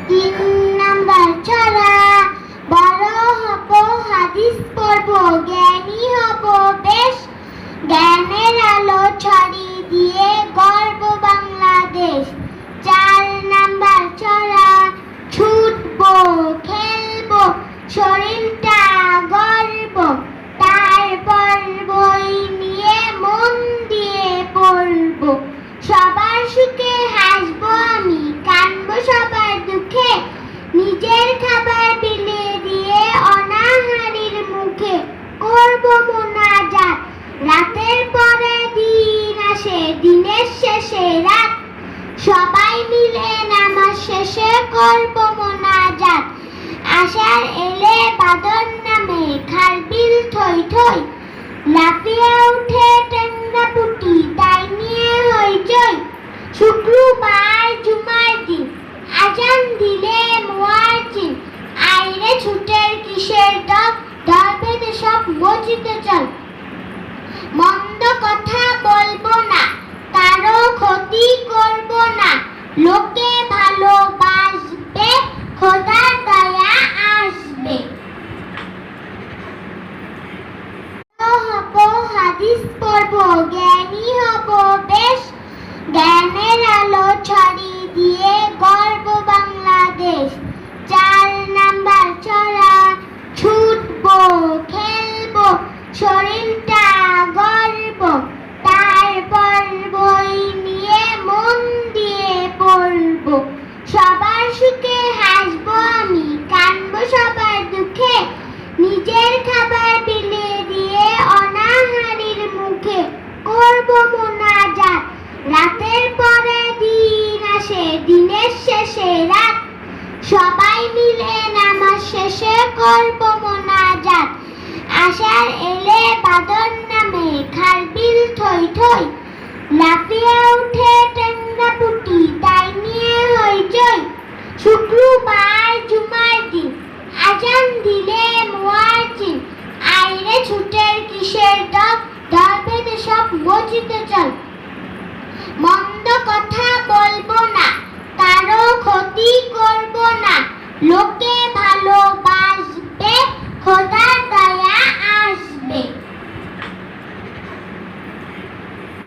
তিন নাম্বার ছড়া, বড় হব হাদিস পড়ব, জ্ঞানী হব বেশ, জ্ঞানের আলো ছড়িয়ে দিয়ে গর্ব বাংলাদেশ। চার নাম্বার ছড়া, ছুটবো খেলবো শরীরটা গর্ব, তারপর বই নিয়ে মন দিয়ে পড়বো, সবার সুখে হাসবো আমি, কানবো সবার দুঃখে, নিজের খাবার বিলিয়ে দিয়ে অনাহারীর মুখে করবো মোনাজাত, রাতের পরে দিন আসে দিনের শেষে রাত, সবাই মিলে নামাজ শেষে করবো মোনাজাত, আষাঢ় এলে বাদর নামে খালবিল থই থই, লাফিয়ে উঠে টেঙ্গা পুটি তাই নিয়ে হইচই, শুক্রবার জুমার দিন আজান দিলে মুয়াজ্জিন, আইরে ছুটের কিসের দল, দল বেঁধে সব মসজিদে চল, মন্দ কথা বলবো না, কারো ক্ষতি করব না, লোকে ভালোবাসবে, খোদার দয়া আসবে। হব হাদিস পড়ব, জ্ঞানী হব বেশ, জ্ঞানের আলো ছড়িয়ে দিয়ে গর্ব বাংলাদেশ। চার নাম্বার ছড়া, ছুটবো খেলবো শরীরটা গর্ব, তারপর বই নিয়ে মন দিয়ে পড়বো, সবার সুখে হাসবো আমি, কানবো সবার দুঃখে, নিজের খাবার বিলিয়ে দিয়ে অনাহারীর মুখে করবো মোনাজাত, রাতের পরে দিন আসে দিনের শেষে রাত, সবাই মিলে নামাজ শেষে করবো মোনাজাত, আষাঢ় এলে বাদর নামে খালবিল থই থই, লাফিয়ে উঠে টেঙ্গা পুটি তাই নিয়ে হইচই, শুক্রবার জুমার দিন আজান দিলে মুয়াজ্জিন, আইরে ছুটের কিসের দল, দল বেঁধে সব মসজিদে চল, মন্দ কথা বলবো না,